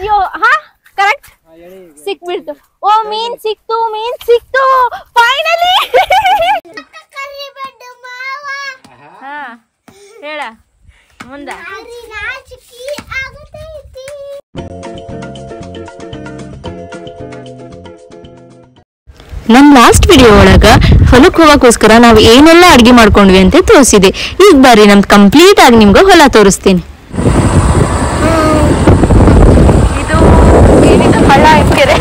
ಅಯ್ಯೋ ಹಾ ಕರೆಕ್ಟ್ ಸಿಕ್ಬಿಡ್ತು. ಓ ಮೀನ್ ಸಿಕ್ತು ಫೈನಲಿ. ಹಾ ಹೇಳ ಮುಂದ. ನಮ್ ಲಾಸ್ಟ್ ವಿಡಿಯೋ ಒಳಗ ಹೊಲಕ್ ಹೋಗಕ್ಕೋಸ್ಕರ ನಾವ್ ಏನೆಲ್ಲ ಅಡ್ಗೆ ಮಾಡ್ಕೊಂಡ್ವಿ ಅಂತ ತೋರಿಸಿದೆ. ಈಗ ಬರ್ರಿ ನಮ್ದು ಕಂಪ್ಲೀಟ್ ಆಗಿ ನಿಮ್ಗೆ ಹೊಲ ತೋರಿಸ್ತೀನಿ. ಇದು ಏನಿದು ಹಳ್ಳ ಕೆರೆ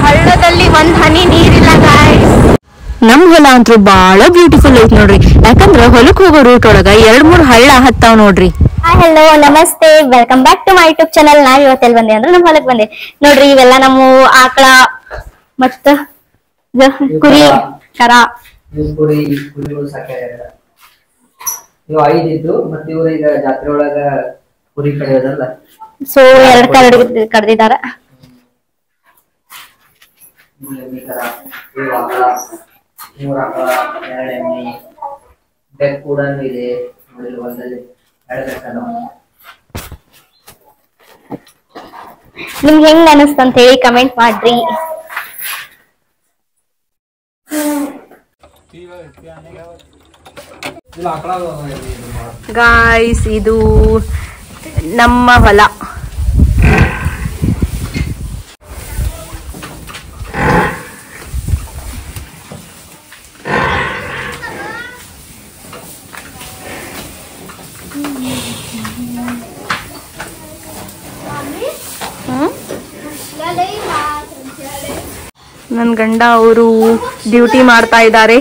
ಹಳ್ಳದಲ್ಲಿ ಒಂದ್ ಹನಿ ನೀರಿಲ್ಲ ಗಾಯ್ಸ್. ನಮ್ ಹೊಲ ಅಂತೂ ಬಾಳ ಬ್ಯೂಟಿಫುಲ್ ಐತ್ ನೋಡ್ರಿ. ಯಾಕಂದ್ರ ಹೊಲಕ್ ಹೋಗೋ ರೂಟ್ ಒಳಗ 2-3 ಹಳ್ಳ ಹತ್ತಾವ್ ನೋಡ್ರಿ. ಹಲೋ ನಮಸ್ತೆ, welcome back to my YouTube channel. ನಾವ್ ಇವತ್ತೆಲ್ಲಿ ಬಂದೆ ಅಂದ್ರೆ ನಮ್ ಹೊಲಕ್ ಬಂದೆ ನೋಡ್ರಿ. ಇವೆಲ್ಲ ನಮ್ಮ ಆಕಳ ಮತ್ತ ಕುರಿ ಕರ. ಜಾತ್ರೆ ಒಳಗ ಕುರಿ ಕಡಿಯೋದಲ್ಲ, ಸೊ 2 ಕಡ್ದಿದಾರ. ಬೆಕ್ಕು ಕೂಡ ಇದೆ ಹೊಲದಲ್ಲಿ. ನಿಮ್ಗೆ ಹೆಂಗ್ ಅನಿಸ್ತಂತ ಹೇಳಿ ಕಮೆಂಟ್ ಮಾಡ್ರಿ. ಗಾಯ್ಸ್ ಇದು ನಮ್ಮ ಹೊಲ. ನನ್ ಗಂಡ ಅವರು ಡ್ಯೂಟಿ ಮಾಡ್ತಾ ಇದ್ದಾರೆ.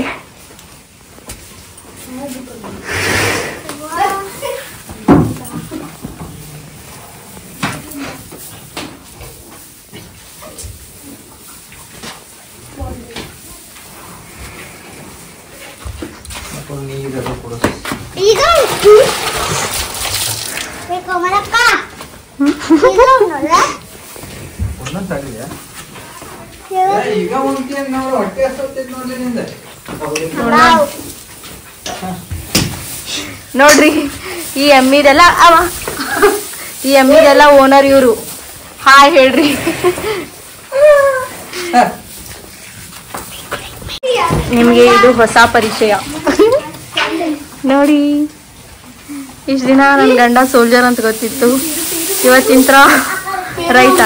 ನೋಡ್ರಿ ಈ ಎಮ್ಮಿದೆಲ್ಲ ಓನರ್ ಇವ್ರು. ಹಾಯ್ ಹೇಳ್ರಿ. ನಿಮ್ಗೆ ಇದು ಹೊಸ ಪರಿಚಯ ನೋಡಿ. ಇಷ್ಟ ದಿನ ನನ್ ಗಂಡ ಸೋಲ್ಜರ್ ಅಂತ ಗೊತ್ತಿತ್ತು, ಇವತ್ತಿಂತ್ರ ರೈತ.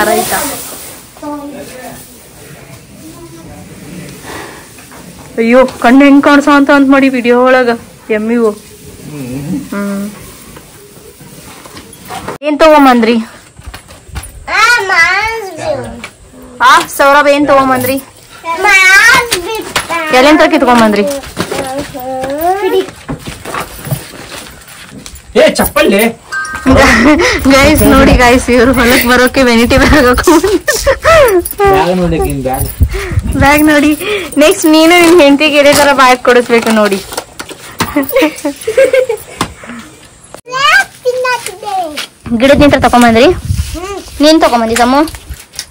ಅಯ್ಯೋ ಕಣ್ಣು ಹೆಂಗ್ ಕಾಣಿಸೋ ಅಂತ ಮಾಡಿ ವಿಡಿಯೋ ಒಳಗ ಎಮ್ಮಿವು. ಏನ್ ತಗೊಂಬಂದ್ರಿ? ಸೌರಭ್ ಏನ್ ತಗೊಂಬಂದ್ರಿ? ಎಲ್ಲಿಂದ ಕಿತ್ಕೊಂಬಂದ್ರಿ? ಗೈಸ್ ನೋಡಿ ಗೈಸ್, ಇವ್ರು ಹೊಲಕ್ ಬರೋಕೆ ವೆನಿಟಿ ಬ್ಯಾಗ್ ನೋಡಿ. ನೆಕ್ಸ್ಟ್ ನೀನು ನಿನ್ ಹೆಂಡತಿಗೆ ಇದೇ ತರ ಬ್ಯಾಗ್ ಕೊಡಿಸ್ಬೇಕು ನೋಡಿ. ಗಿಡದ ನಿಂತ್ರ ತಕೊಂಬಂದ್ರಿ? ನೀನ್ ತಕೊಂಬಂದಿ ಸಮ್ಮು?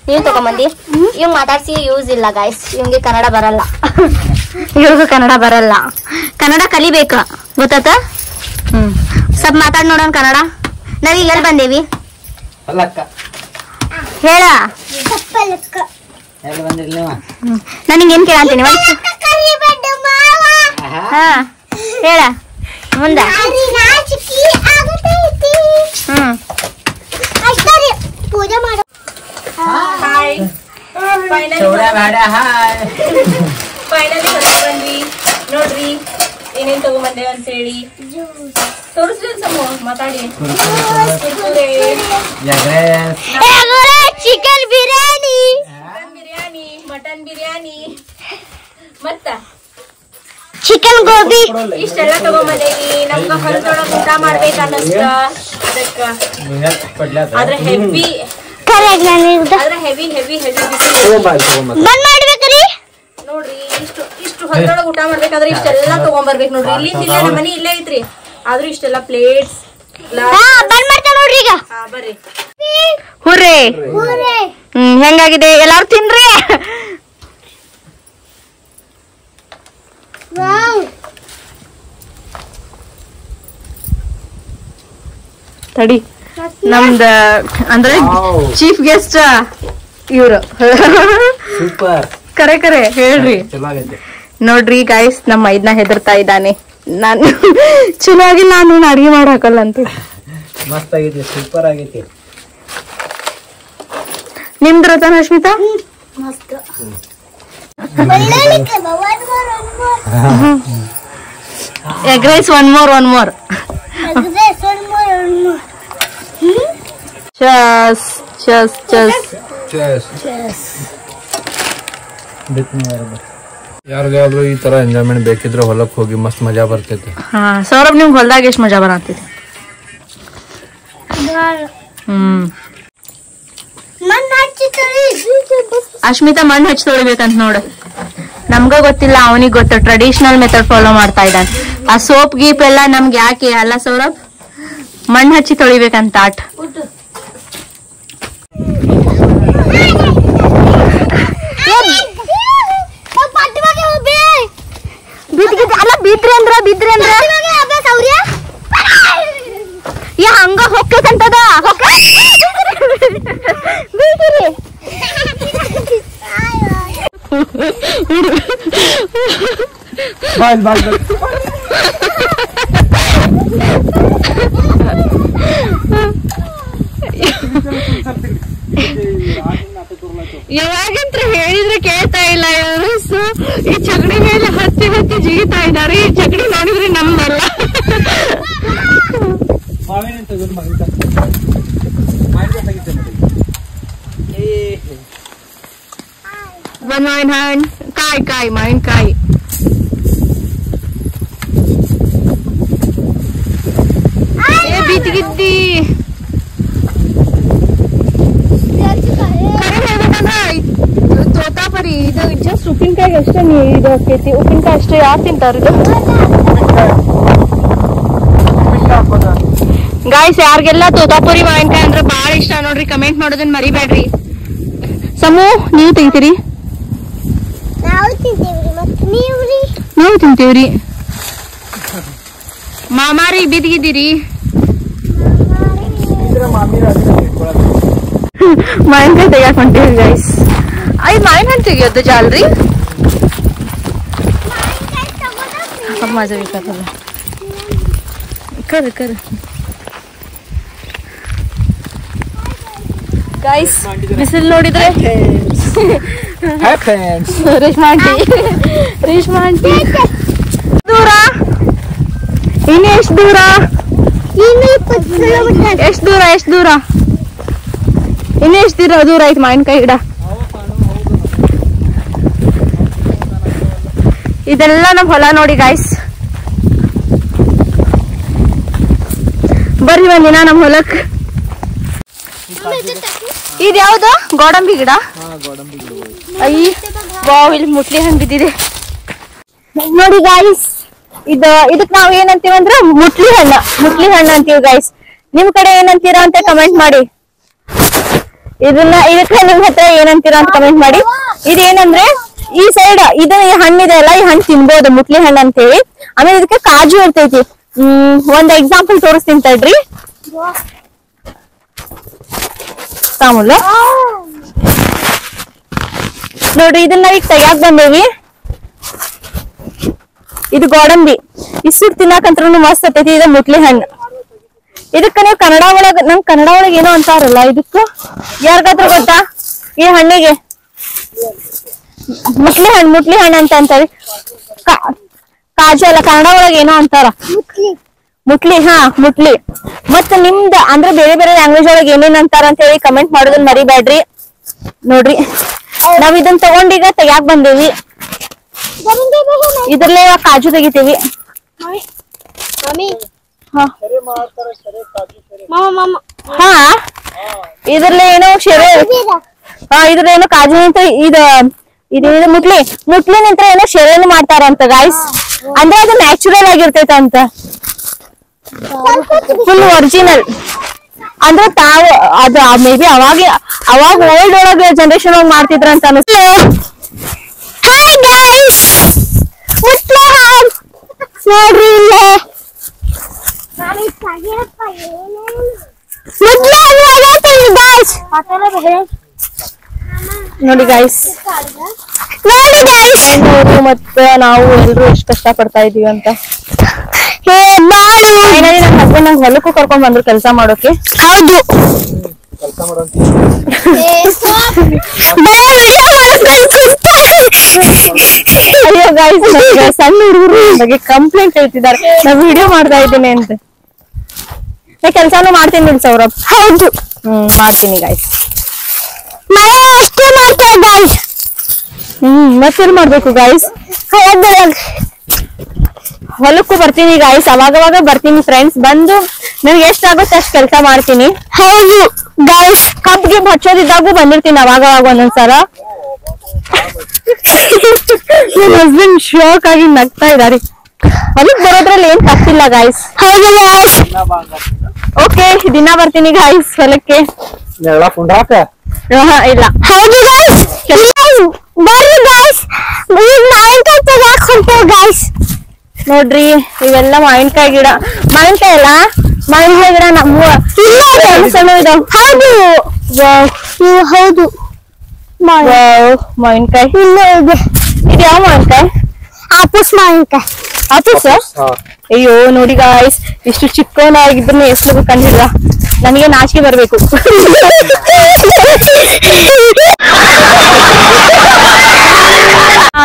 ನೀನ್ ತಕೊಂಬಂದಿ? ಇವ್ ಮಾತಾಡ್ಸಿ ಯೂಸ್ ಇಲ್ಲ ಗೈಸ್, ಇವಂಗೆ ಕನ್ನಡ ಬರಲ್ಲ. ಇವ್ರಿಗೂ ಕನ್ನಡ ಬರಲ್ಲ. ಕನ್ನಡ ಕಲಿಬೇಕ ಗೊತ್ತಾತ? ಸ್ವಲ್ಪ ಮಾತಾಡ್ ನೋಡೋಣ ಕನ್ನಡ. ನಾವೀಗ ಎಲ್ಲಿ ಬಂದೇವಿ ಹೇಳ. ನನಗೆ ಏನ್ ಕೇಳಂತೀನಿ ಹಾ ಹೇಳ ಮುಂದ. ಪೂಜೆ ಮಾಡು. ಫೈನಲಿ ನೋಡ್ರಿ ಏನೇನ್ ತಗೊಂಬಂದೇವ ಅಂತ ಹೇಳಿ ತೋರಿಸ್ಲಿ ಮಾತಾಡಿ. ಚಿಕನ್ ಬಿರಿಯಾನಿ, ಮಟನ್ ಬಿರಿಯಾನಿ, ಮತ್ತ ಚಿಕನ್ ಗೋಬಿ ಇಷ್ಟೆಲ್ಲ ತಗೊಂಬಂದೇವಿ. ನಮ್ಗ ಹೊರದೊಳಗ ಊಟ ಮಾಡ್ಬೇಕ ಅನ್ನಿಸ್ತ, ಅದಕ್ಕ ಆದ್ರೆ ಹೆವಿ ನೋಡ್ರಿ. ಇಷ್ಟು ಹೊರದೊಳಗ ಊಟ ಮಾಡ್ಬೇಕಾದ್ರೆ ಇಷ್ಟೆಲ್ಲಾ ತಗೊಂಡ್ಬರ್ಬೇಕು ನೋಡ್ರಿ. ಇಲ್ಲಿಂದ ನಮ್ಮ ಮನಿ ಇಲ್ಲೇ ಐತ್ರಿ, ಆದ್ರೂ ಇಷ್ಟೆಲ್ಲ ಪ್ಲೇಟ್ಸ್ ನೋಡ್ರಿ. ಈಗ ಬರ್ರಿ ಹುರ್ರೆ. ಹೆಂಗಾಗಿದೆ ಎಲ್ಲಾರು ತಿನ್ರಿ. ತಡಿ ನಮ್ದ ಅಂದ್ರೆ ಚೀಫ್ ಗೆಸ್ಟ್ ಇವ್ರು. ಸೂಪರ್ ಕರೆ ಕರೆ ಹೇಳ್ರಿ. ಚಲೋ ಆಗೈತೆ ನೋಡ್ರಿ ಗೈಸ್, ನಮ್ಮ ಮೈದ್ನ ಹೆದರ್ತಾ ಇದ್ದಾನೆ. ನಾನು ಚಲೋ ಆಗಿಲ್ಲ, ನಾನು ಅಡಿಗೆ ಮಾಡಾಕಲ್ಲ ಅಂತ. ಮಸ್ತ್ ಆಗೈತೆ, ಸೂಪರ್ ಆಗೈತೆ. ನಿಮ್ದು ರತನ Ashmita? Egg rice one more. ಚಸ್ ಚಸ್ ಚಸ್. ಯಾರಿಗಾದ್ರೂ ಈ ತರ ಎಂಜಾಯ್ಮೆಂಟ್ ಬೇಕಿದ್ರೆ ಹೊಲಕ್ ಹೋಗಿ ಮಸ್ತ್ ಮಜಾ ಬರ್ತೈತಿ. ಹಾ ಸೌರಭ್, ನಿಮ್ಗೆ ಹೊಲ್ದಾಗ ಎಷ್ಟು ಮಜಾ ಬರತೈತಿ? ಅಶ್ಮಿತಾ ಮಣ್ಣು ಹಚ್ಚಿ ತೊಳಿಬೇಕಂತ ನೋಡ. ನಮ್ಗ ಗೊತ್ತಿಲ್ಲ, ಅವನಿಗೆ ಗೊತ್ತು. ಟ್ರೆಡಿಷನಲ್ ಮೆಥಡ್ ಫಾಲೋ ಮಾಡ್ತಾ ಇದ್ದಾನೆ. ಆ ಸೋಪ್ ಗೀಪ್ ಎಲ್ಲ ನಮ್ಗೆ ಯಾಕೆ ಅಲ್ಲ ಸೌರಭ್? ಮಣ್ಣು ಹಚ್ಚಿ ತೊಳಿಬೇಕಂತ ಆಟ್. ಬಿದ್ರಿ ಅಂದ್ರ ಹಂಗ ಹೊಕ್ಕಂತದ. ಯಾವಾಗಂತ ಹೇಳಿದ್ರೆ ಕೇಳ್ತಾ ಇಲ್ಲ ಇವರು. ಈ ಚಗಡಿ ಮೇಲೆ ಹತ್ತಿ ಜಿಗಿತಾ ಇದ್ದಾರೆ. ಈ ಚಗಡಿ ನೋಡಿದ್ರೆ ನಮ್ಮಲ್ಲ. ಕಾಯಿ ಮಾವಿನಕಾಯಿ. ಬಿದ್ದಿಗಿದ್ದಿ ತೋತಾಪರಿ. ಇದು ಜಸ್ಟ್ ಉಪ್ಪಿನಕಾಯಿ ಅಷ್ಟೇ. ಇದು ಆಕೈತಿ ಉಪ್ಪಿನಕಾಯಿ ಅಷ್ಟೇ. ಯಾರು ತಿಂತಾರ ಇದು? ಗಾಯ್ಸ್, ಯಾರಿಗೆಲ್ಲ ತೋತಾಪುರಿ ಮಾವಿನಕಾಯಿ ಅಂದ್ರೆ ಬಾಳ ಇಷ್ಟ ನೋಡ್ರಿ, ಕಮೆಂಟ್ ಮಾಡೋದನ್ನ ಮರಿಬೇಡ್ರಿ. ಸಮೂ, ನೀವು ತೆಗಿತೀರಿ? ನಾವು ತಿಂತೀವ್ರಿ. ಮಾಮಾರಿ ಬಿದ್ದಿಗಿದ್ದೀರಿ? ಮಾವಿನಕಾಯಿ ತೆಗಿಯಾಕ ಹೊಂಟೀವಿ ಗೈಸ್. ಮಾವಿನಕಾಯಿ ತೆಗಿಯೋದು ಜಾಲ್ರಿ. ಮಜಾ ಬೇಕಾಗಲ್ಲ. ಕರ್ ಗೈಸ್, ಬಿಸಿಲು ನೋಡಿದ್ರೆ ರೇಷ್ಮಾ ಆಂಟಿ ದೂರ. ಇನ್ನು ಎಷ್ಟು ದೂರ? ಎಷ್ಟು ದೂರ? ಇನ್ನು ಎಷ್ಟು ದೂರ ಆಯ್ತು ಮಾವಿನಕಾಯಿ ಗಿಡ? ಇದೆಲ್ಲ ನಮ್ ಹೊಲ ನೋಡಿ ಗಾಯ್ಸ್. ಬರ್ರಿ ಒಂದಿನ ನಮ್ ಹೊಲಕ್. ಇದ್ಯಾವ್ದು? ಗೋಡಂಬಿ ಗಿಡ. ವಾವ್, ಇಲ್ಲಿ ಮುಟ್ಲಿ ಹಣ್ಣು ಬಿದ್ದಿದೆ ನೋಡಿ ಗಾಯ್ಸ್. ಇದಕ್ ನಾವ್ ಏನಂತೀವಿ ಅಂದ್ರೆ ಮುಟ್ಲಿ ಹಣ್ಣು ಅಂತೀವಿ ಗಾಯ್ಸ್. ನಿಮ್ ಕಡೆ ಏನಂತೀರಾ ಅಂತ ಕಮೆಂಟ್ ಮಾಡಿ. ಇದಕ್ಕೆ ನಿಮ್ ಹತ್ರ ಏನಂತೀರಾ ಅಂತ ಕಮೆಂಟ್ ಮಾಡಿ. ಇದೇನಂದ್ರೆ ಈ ಸೈಡ್ ಇದು ಹಣ್ಣಿದೆ ಅಲ್ಲ, ಈ ಹಣ್ಣು ತಿನ್ಬೋದು, ಮುಟ್ಲಿ ಹಣ್ಣು ಅಂತೇಳಿ. ಆಮೇಲೆ ಇದಕ್ಕೆ ಕಾಜು ಇರ್ತೈತಿ. ಒಂದ್ ಎಕ್ಸಾಂಪಲ್ ತೋರಿಸ್ತೀನಿ ತಡ್ರಿ. ಸಾಮೂಲ ನೋಡ್ರಿ, ಇದನ್ನ ಈಗ ತೆಗ್ಯಾಕ್ ಬಂದೇವಿ. ಇದು ಗೋಡಂಬಿ. ಇಷ್ಟು ತಿನ್ನಾಕಂತ್ರೂ ಮಸ್ತ್ ಆತೈತಿ. ಇದು ಮುಟ್ಲಿ ಹಣ್ಣು. ಇದಕ್ಕ ನೀವು ಕನ್ನಡ ಒಳಗ ಏನೋ ಅಂತಾರಲ್ಲ, ಇದಕ್ಕ ಯಾರಿಗಾದ್ರೂ ಗೊತ್ತಾ? ಈ ಹಣ್ಣಿಗೆ ಮುಟ್ಲಿ ಹಣ್ಣು ಅಂತ ಅಂತಾರಿ. ಕಾಜು ಅಲ್ಲ, ಕನ್ನಡ ಒಳಗ ಏನೋ ಅಂತಾರ. ಮುಟ್ಲಿ. ಮುಟ್ಲಿ. ಮತ್ತ ನಿಮ್ದ ಅಂದ್ರೆ ಬೇರೆ ಲ್ಯಾಂಗ್ವೇಜ್ ಒಳಗ ಏನೇನ್ ಅಂತಾರ ಅಂತ ಹೇಳಿ ಕಮೆಂಟ್ ಮಾಡೋದನ್ನ ಮರಿಬೇಡ್ರಿ. ನೋಡ್ರಿ, ನಾವ್ ಇದನ್ನ ತಗೊಂಡೀಗ ತೆಗ್ಯಾಕ್ ಬಂದೇವಿ. ಇದ್ರಲ್ಲೇ ಕಾಜು ತೆಗಿತೀವಿ. ಇದ್ರಲ್ಲೇ ಏನೋ ಶೆರೆ. ಇದ್ರಲ್ಲಿ ಏನೋ ಕಾಜು ಅಂತ ಇದು ಮುಟ್ಲಿ ನಿಂತ್ರ ಏನೋ ಶೆರೆನು ಮಾಡ್ತಾರಂತ ಗಾಯ್ಸ್. ಅಂದ್ರೆ ಅದು ನ್ಯಾಚುರಲ್ ಆಗಿರ್ತೈತ ಅಂತ, ಫುಲ್ ಒರಿಜಿನಲ್. ಅಂದ್ರೆ ಅದು ಮೇ ಬಿ ಅವಾಗ ಓಲ್ಡ್ ಒಳಗೆ ಜನರೇಷನ್ ಒಳಗೆ ಮಾಡ್ತಿದ್ರ ಅಂತ ಅನಿಸ್ತು. ನೋಡ್ರಿ ಇಲ್ಲೇ ನೋಡಿ ಗೈಸ್ ಮತ್ತೆ ನಾವು ಎಲ್ರು ಎಷ್ಟು ಕಷ್ಟ ಪಡ್ತಾ ಇದೀವಿ ಅಂತ. ನನ್ನ ಹಸ್ಬೆಂಡ್ ನಂಗೆ ಹೊಲಕ್ಕೂ ಕರ್ಕೊಂಡ್ ಬಂದ್ರು ಕೆಲಸ ಮಾಡೋಕೆ. ಹೌದು ಅಯ್ಯೋ ಗೈಸ್ ಸಣ್ಣ ಹುಡುಗರು ಬಗ್ಗೆ ಕಂಪ್ಲೇಂಟ್ ಹೇಳ್ತಿದ್ದಾರೆ ನಾ ವಿಡಿಯೋ ಮಾಡ್ತಾ ಇದ್ದೀನಿ ಅಂತ. ಕೆಲ್ಸಾನು ಮಾಡ್ತೀನಿ ನೋಡಿ ಸೌರಭ್. ಹೌದು ಮಾಡ್ತೀನಿ ಗೈಸ್. ಅಷ್ಟೇ ಮಾಡ್ತಾರೆ ಗೈಸ್. ಮತ್ತೇನ್ ಮಾಡ್ಬೇಕು ಗೈಸ್? ಹೊಲಕ್ಕೂ ಬರ್ತೀನಿ ಗೈಸ್, ಅವಾಗವಾಗ ಬರ್ತೀನಿ ಫ್ರೆಂಡ್ಸ್. ಬಂದು ನನ್ಗೆ ಎಷ್ಟಾಗುತ್ತೆ ಅಷ್ಟು ಕೆಲಸ ಮಾಡ್ತೀನಿ. ಹೌದು ಗೈಸ್, ಕಬ್ಬಿಗೆ ಹಚ್ಚೋದಿದ್ದಾಗೂ ಬಂದಿರ್ತೀನಿ ಅವಾಗವಾಗ ಒಂದೊಂದ್ಸಲ. ನನ್ನ ಹಸ್ಬೆಂಡ್ ಶಾಕ್ ಆಗಿ ನಗ್ತಾ ಇದಾರೆ. ಹೊಲಕ್ ಬರೋದ್ರಲ್ಲಿ ಏನ್ ತಪ್ಪಿಲ್ಲ ಗೈಸ್. ಹೌದು ಗೈಸ್. ಓಕೆ, ದಿನ ಬರ್ತೀನಿ ಗೈಸ್ ಹೊಲಕ್ಕೆ. ಇಲ್ಲ. ಹೌದು ಗೈಸ್, ಬರ್ರಿ ಗೈಸ್. ಮಾವಿನಕಾಯಿ ತಗೋಕ್ ಹೊಂಟೇವ್ ಗೈಸ್. ನೋಡ್ರಿ ಇವೆಲ್ಲ ಮಾವಿನಕಾಯಿ ಗಿಡ. ಮಾವಿನಕಾಯಿ ಅಲ್ಲ, ಮಾವಿನಕಾಯಿ ಗಿಡ ನಮ್ಮ ಸಣ್ಣ ಇದಾವ. ಹೌದು ಹೌದು ಮಾವಿನಕಾಯಿ. ಇದು ಯಾವ ಮಾವಿನಕಾಯಿ? ಆಪೂಸ್ ಮಾವಿನಕಾಯಿ. ಆಪೂಸ್? ಅಯ್ಯೋ ನೋಡಿ ಗಾಯ್ಸ್, ಇಷ್ಟು ಚಿಕ್ಕವನಾಗಿದ್ರು ಹೆಸರು ಕಂಡಿಲ್ಲ. ನನಗೆ ನಾಚಿಕೆ ಬರ್ಬೇಕು.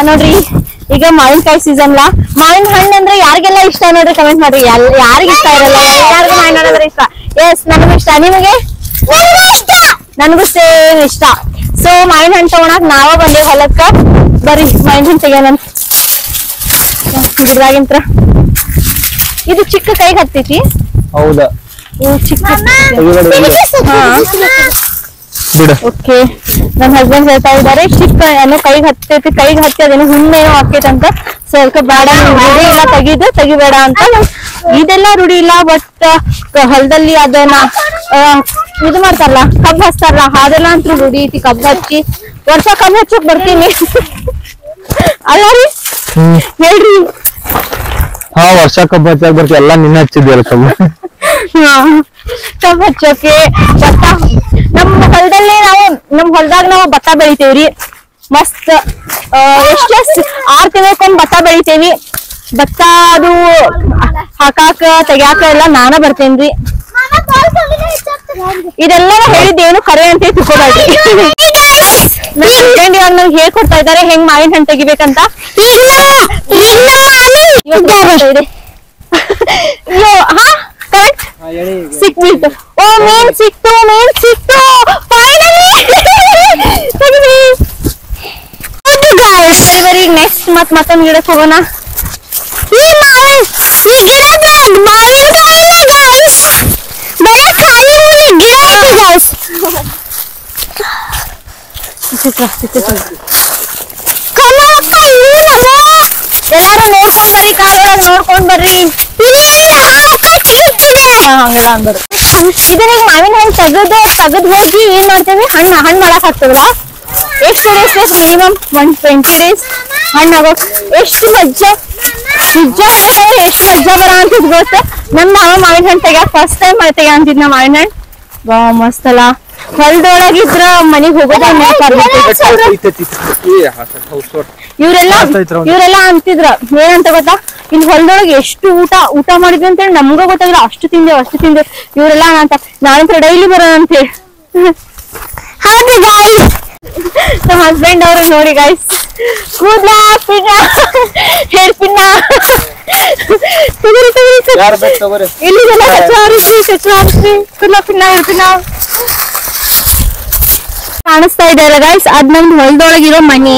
ನೋಡ್ರಿ ಈಗ ಮಾವಿನಕಾಯಿ ಸೀಸನ್ ಅಲ್ಲ. ಮಾವಿನ ಹಣ್ಣು ಅಂದ್ರೆ ಯಾರಿಗೆಲ್ಲ ಇಷ್ಟ ನೋಡ್ರಿ ಕಮೆಂಟ್ ಮಾಡ್ರಿ. ಯಾರಿಗ ಇಷ್ಟ ಇರಲ್ಲ, ಎಲ್ಲಾರ್ಗು ಮಾವಿನ ಹಣ್ಣು ಅಂದ್ರೆ ಇಷ್ಟ. ಎಸ್, ನನಗೂ ಇಷ್ಟ. ನಿಮಗೆ? ನನಗೂ ಸೇಮ್ ಇಷ್ಟ. ಸೊ ಮಾವಿನ ಹಣ್ಣು ತಗೊಳಕ್ ನಾವ ಬಂದೇವ್ ಹೊಲಕ್ಕ. ಬರ್ರಿ ಮಾವಿನ ಹಣ್ಣು ತೆಗಿಯೋಣ. ಗಿಡದಾಗಿಂತ್ರ ಇದು ಚಿಕ್ಕ ಕೈಗೆ ಹತ್ತೈತಿ. ಹೌದಾ? ಚಿಕ್ಕ. ಓಕೆ, ನಮ್ ಹಸ್ಬೆಂಡ್ ಹೇಳ್ತಾ ಇದಾರೆ ಚಿಕ್ಕ ಏನೋ ಕೈಗೆ ಹತ್ತೈತಿ, ಕೈಗೆ ಹತ್ತಿ ಅದೇನೋ ಹುಣ್ಣೇನೋ ಹಾಕೈತಂತ. ಸೊ ಅದಕ್ಕೆ ಬೇಡ, ರೂಢಿ ಇಲ್ಲ, ತೆಗಿಬೇಡ ಅಂತ. ಇದೆಲ್ಲ ರೂಢಿ ಇಲ್ಲ, ಬಟ್ ಹೊಲದಲ್ಲಿ ಅದನ್ನ ಇದು ಮಾಡ್ತಾರಲ್ಲ, ಕಬ್ಬು ಹಚ್ತಾರಲ್ಲ, ಅದೆಲ್ಲ ಅಂತ ರೂಢಿ ಐತಿ. ಕಬ್ಬು ಹಚ್ಚಿ ವರ್ಷ ಕಬ್ಬು ಹಚ್ಚಕ್ ಬರ್ತೀನಿ ಅಲ್ಲ ರೀ? ಹೇಳ್ರಿ. ಹಾ, ವರ್ಷ ಕಬ್ಬು ಹಚ್ಚಾಕ ಬರ್ತೀವಿ. ಎಲ್ಲ ನಿನ್ನೆ ಹಚ್ಚಿದ್ಯಲ್ಲ ಕಬ್ಬು. ಕಬ್ಬು ಹಚ್ಚೋಕೆ ಭತ್ತ ನಮ್ಮ ಹೊಲದಲ್ಲಿ ನಮ್ ಹೊಲದಾಗ ನಾವು ಭತ್ತ ಬೆಳಿತೇವ್ರಿ. ಮಸ್ತ್ ಎಷ್ಟು 6 ತಿಂಗಳಕ್ಕೊಮ್ಮೆ ಭತ್ತ ಬೆಳಿತೇವಿ. ಭತ್ತ ಅದು ಹಾಕಾಕ ತೆಗ್ಯಾಕ ಎಲ್ಲ ನಾನ ಬರ್ತೇನ್ರಿ. ಇದೆಲ್ಲ ಹೇಳಿದ್ದೇನು ಖರೆ ಅಂತ ತಿಳ್ಕೊಬೇಡ್ರಿ. ನನ್ನ ಫ್ರೆಂಡ್ ಇವಾಗ ನಂಗೆ ಹೇಳ್ಕೊಡ್ತಾ ಇದಾರೆ ಹೆಂಗ್ ಮಾವಿನ ಹಣ್ಣು ತೆಗಿಬೇಕಂತ. ಸಿಕ್ಬಿಟ್ಟು. ಓ, ಮೇನ್ ಸಿಕ್ತು. ಬರೀ ನೆಕ್ಸ್ಟ್ ಮತ್ತೊಂದ್ ಗಿಡಕ್ಕೆ ಹೋಗೋಣ. ಎಲ್ಲಾರು ನೋಡ್ಕೊಂಡ್ ಬರ್ರಿ, ಕಾರೊಳಗ ನೋಡ್ಕೊಂಡ್ ಬರ್ರಿ. ಹಂಗೆಲ್ಲ ಅಂದರು. ಇದನ್ನ ಈಗ ಮಾವಿನ ಹಣ್ಣು ತೆಗೆದ್ ಹೋಗಿ ಏನ್ ಮಾಡ್ತೇವಿ, ಹಣ್ಣು ಮಾಡಕ್ ಆಗ್ತದಲ್ಲ. ಎಷ್ಟು ಡೇಸ್ ಬೇಕು? ಮಿನಿಮಮ್ 120 days ಹಣ್ಣು ಆಗೋಕ್. ಎಷ್ಟು ಮಜ್ಜಾ ಎಷ್ಟು ಮಜ್ಜಾ ಬರ ಅಂತಿದ್ ಗೊತ್ತ. ನಮ್ ಮಾವಿನ ಹಣ್ಣು ತೆಗ್ಯಾಕ ಫಸ್ಟ್ ಟೈಮ್ ತೆಗ್ಯ ಅಂತಿದ್ ನಾ ಮಾವಿನ ಹಣ್ಣು. ವಾ, ಮಸ್ತ್ ಅಲ್ಲ. ಹೊಲದೊಳಗಿದ್ರ ಮನಿಗ್ ಹೋಗೋದ ಇವ್ರೆಲ್ಲ ಅಂತಿದ್ರ ಏನಂತ ಗೊತ್ತಾ, ಇಲ್ಲಿ ಹೊಲದೊಳಗೆ ಎಷ್ಟು ಊಟ ಮಾಡಿದ್ವಿ ಅಂತೇಳಿ ನಮ್ಗ ಗೊತ್ತಾಗಿಲ್ಲ. ಅಷ್ಟು ತಿಂದೇವ್. ಇವ್ರೆಲ್ಲ ಅಂತ ನಾನಂತರ ಡೈಲಿ ಬರೋಣ ಅಂತೇಳಿ. ಹೌದು ಗಾಯ್ಸ್, ನಮ್ಮ ಹಸ್ಬೆಂಡ್ ಅವರು ನೋಡಿ ಗಾಯ್ಸ್, ಕೂದ್ಲ ಪಿನ್ನ ಹೇರ್ ಪಿನ್ನ ಇಲ್ಲಿ ಕೂದ್ಲ ಪಿನ್ನ ಹೇರ್ ಪಿನ್ನ ಕಾಣಿಸ್ತಾ ಇದೆಯಲ್ಲ ಗಾಯ್ಸ್, ಅದ್ ನಮ್ದು ಹೊಲದೊಳಗಿರೋ ಮನಿ.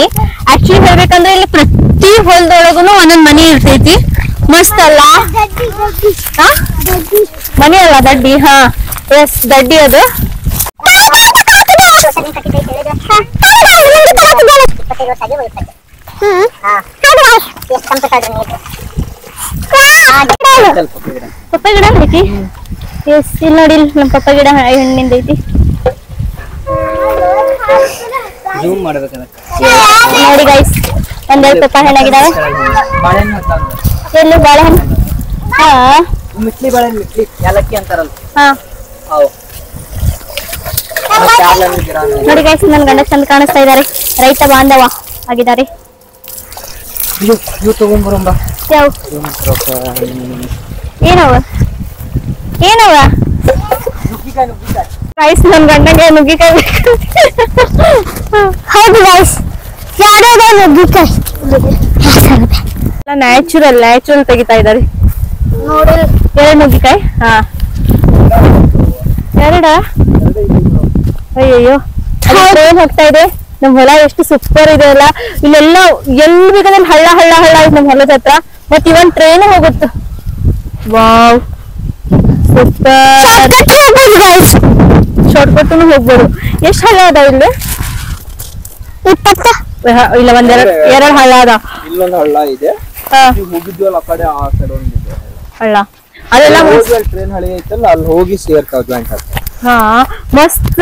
ಆಕ್ಚುಲಿ ಹೇಳ್ಬೇಕಂದ್ರೆ ಇಲ್ಲಿ ಪ್ರತಿ ಹೊಲದೊಳಗುನು ಒಂದೊಂದ್ ಮನಿ ಇರ್ತೈತಿ. ಮಸ್ತ್ ಅಲ್ಲ? ಮನಿ ಅಲ್ಲ, ದಡ್ಡಿ. ಹಾ, ಎಸ್, ದಡ್ಡಿ ಅದು. ಪಪ್ಪಾಯ ಗಿಡ ಐತಿ. ಎಸ್, ಇಲ್ಲಿ ನೋಡಿ, ನಮ್ ಪಪ್ಪಾಯ ಗಿಡ ಹಣ್ಣಿಂದ ಐತಿ. ನೋಡಿ ಗೈಸ್, ಒಂದೆರಡು ಪಪ್ಪಾಯ ಹಣ್ಣಾಗಿದಾವೆ. ಎಲ್ಲಿ ಬಾಳೆಹಣ್ಣು? ಹಾ, ಮಿಟ್ಲಿ ಬಾಳೆಹಣ್ಣು, ಮಿಟ್ಲಿ ಯಾಲಕ್ಕಿ ಅಂತಾರಲ್ಲ. ಹಾ, ನೋಡಿ ಗೈಸ್ ನನ್ ಗಂಡ ಚಂದ ಕಾಣಿಸ್ತಾ ಇದಾರೆ, ರೈತ ಬಾಂಧವ ಆಗಿದ್ದಾರೆ. ಯಾವ ಏನವ ಗೈಸ್ ನನ್ ಗಂಡಗೆ ನುಗ್ಗಿಕಾಯಿ ಬೇಕು. ಹೌದು ಗೈಸ್, ಯಾವ್ಯಾವ ನುಗ್ಗಿಕಾಯಿ ನ್ಯಾಚುರಲ್ ತೆಗಿತಾ ಇದ್ದಾರೆ ನೋಡಿ. 2 ನುಗ್ಗಿಕಾಯಿ. ಹಾ 2. ಅಯ್ಯಯ್ಯೋ ಟ್ರೈನ್ ಹೋಗ್ತಾ ಇದೆ. ನಮ್ ಹೊಲ ಎಷ್ಟು ಸೂಪರ್ ಇದೆ ಅಲ್ಲ, ಇಲ್ಲೆಲ್ಲ ಎಲ್ಲಿ ಬೇಕಾದ್ರೆ ಹಳ್ಳ ಹಳ್ಳ ಹಳ್ಳ ಇದೆ ನಮ್ ಹೊಲದ ಹತ್ರ. ಮತ್ ಇವನ್ ಟ್ರೈನ್ ಹೋಗುತ್ತೆ. Wow super. ಶಾರ್ಟ್ ಕಟ್ ಹೋಗ್ಬೋದು. ಎಷ್ಟ್ ಹಳ್ಳ ಅದ ಇಲ್ಲಿ? 20 ಇಲ್ಲ, 2 ಹಳ್ಳ ಅದ. ಇಲ್ಲೊಂದು ಹಳ್ಳ ಇದೆ, ಹೋಗಿದ್ವಲ್ಲ ಆ ಕಡೆ, ಆ ಕಡೆ ಒಂದಿದೆ ಹಳ್ಳ. ಅದೆಲ್ಲ ಟ್ರೈನ್ ಹಳಿ ಐತಲ್ಲ, ಅಲ್ಲಿ ಹೋಗಿ ಸೇರ್ತಾವ ಜಾಯಿಂಟ್. ಹಾ ಮಸ್ತ್